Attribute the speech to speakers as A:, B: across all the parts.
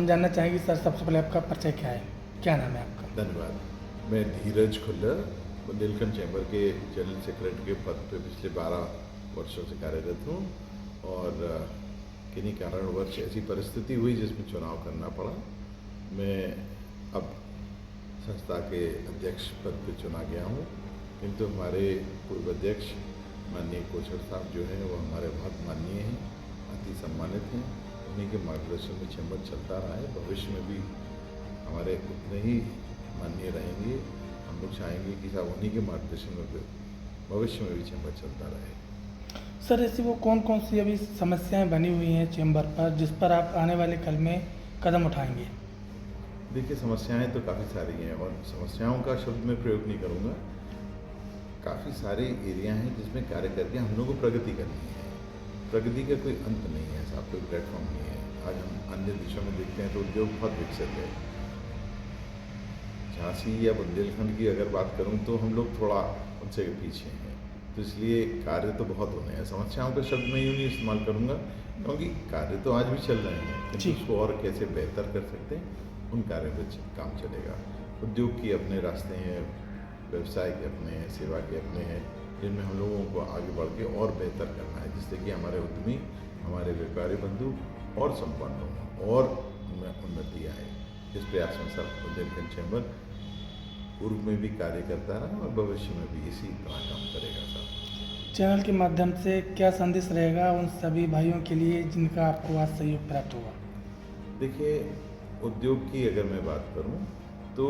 A: जानना चाहेंगे सर, सबसे पहले आपका परिचय क्या है, क्या नाम है आपका?
B: धन्यवाद। मैं धीरज खुल्लर बुंदेलखंड चैम्बर के जनरल सेक्रेटरी के पद पे पिछले 12 वर्षों से कार्यरत हूँ और किन्हीं कारणवश ऐसी परिस्थिति हुई जिसमें चुनाव करना पड़ा। मैं अब संस्था के अध्यक्ष पद पे चुना गया हूँ, किंतु हमारे पूर्व अध्यक्ष माननीय कोचर साहब जो हैं वो हमारे बहुत माननीय हैं, अति सम्मानित हैं। उन्हीं के मार्गदर्शन में चैम्बर चलता रहा है, भविष्य में भी हमारे उतने ही माननीय रहेंगे। हम लोग चाहेंगे कि साहब उन्हीं के मार्गदर्शन में भविष्य में भी चैम्बर चलता रहे।
A: सर, ऐसी वो कौन कौन सी अभी समस्याएं बनी हुई हैं चैम्बर पर, जिस पर आप आने वाले कल में कदम उठाएंगे?
B: देखिए, समस्याएं तो काफ़ी सारी हैं और समस्याओं का शब्द मैं प्रयोग नहीं करूँगा। काफ़ी सारे एरिया हैं जिसमें कार्य करके हम लोगों को प्रगति करनी है। प्रगति का कोई अंत नहीं है, ऐसा कोई प्लेटफॉर्म नहीं है। आज हम अन्य देशों में देखते हैं तो उद्योग बहुत विकसित है। झांसी या बुंदेलखंड की अगर बात करूं तो हम लोग थोड़ा उनसे पीछे हैं, तो इसलिए कार्य तो बहुत होने हैं। समस्याओं का शब्द मैं यूँ नहीं इस्तेमाल करूँगा, क्योंकि कार्य तो आज भी चल रहे हैं, किंतु उसको और कैसे बेहतर कर सकते हैं उन कार्यों पर काम चलेगा। उद्योग के अपने रास्ते हैं, व्यवसाय के अपने हैं, सेवा के अपने हैं, जिनमें हम लोगों को आगे बढ़ के और बेहतर करना है, जिससे कि हमारे उद्यमी, हमारे व्यापारी बंधु और संपन्न हों और उनमें उन्नति आए। इस प्रयास में सब बुंदेलखंड चैम्बर पूर्व में भी कार्य करता रहा और भविष्य में भी इसी तरह काम करेगा। साहब,
A: चैनल के माध्यम से क्या संदेश रहेगा उन सभी भाइयों के लिए जिनका आपको आज सहयोग प्राप्त हुआ?
B: देखिए, उद्योग की अगर मैं बात करूं तो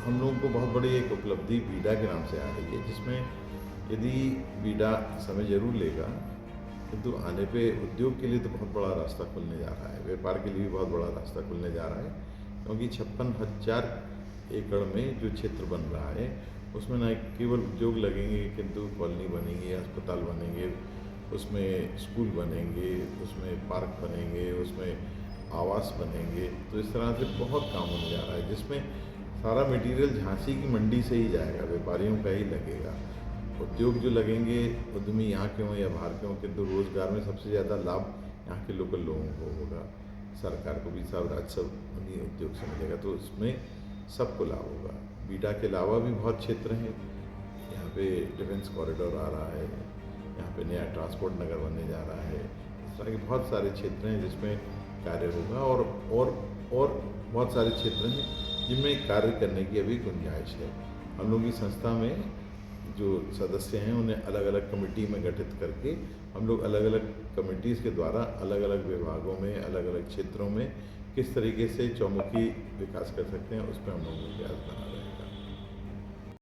B: हम लोगों को बहुत बड़ी एक उपलब्धि बीडा के नाम से आ रही है, जिसमें यदि बीडा समय जरूर लेगा, किंतु आने पे उद्योग के लिए तो बहुत बड़ा रास्ता खुलने जा रहा है, व्यापार के लिए भी बहुत बड़ा रास्ता खुलने जा रहा है। क्योंकि 56,000 एकड़ में जो क्षेत्र बन रहा है उसमें न केवल उद्योग लगेंगे, किंतु कॉलोनी बनेंगी, अस्पताल बनेंगे, उसमें स्कूल बनेंगे, उसमें पार्क बनेंगे, उसमें आवास बनेंगे। तो इस तरह से बहुत काम होने जा रहा है, जिसमें सारा मटेरियल झांसी की मंडी से ही जाएगा, व्यापारियों का ही लगेगा। उद्योग जो लगेंगे, उद्यमी यहाँ के हों या बाहर के हों, किंतु रोज़गार में सबसे ज़्यादा लाभ यहाँ के लोकल लोगों को होगा। सरकार को भी सब राजस्व उन्हीं उद्योग से मिलेगा, तो इसमें सबको लाभ होगा। बीडा के अलावा भी बहुत क्षेत्र हैं, यहाँ पे डिफेंस कॉरिडोर आ रहा है, यहाँ पे नया ट्रांसपोर्ट नगर बनने जा रहा है। इस तरह के बहुत सारे क्षेत्र हैं जिसमें कार्य होगा और बहुत सारे क्षेत्र हैं जिनमें कार्य करने की अभी गुंजाइश है। हम लोग की संस्था में जो सदस्य हैं उन्हें अलग अलग कमेटी में गठित करके हम लोग अलग अलग कमेटीज़ के द्वारा अलग अलग विभागों में, अलग अलग क्षेत्रों में किस तरीके से चौमुखी विकास कर सकते हैं, उस पर हम लोग प्रयास बना रहे हैं।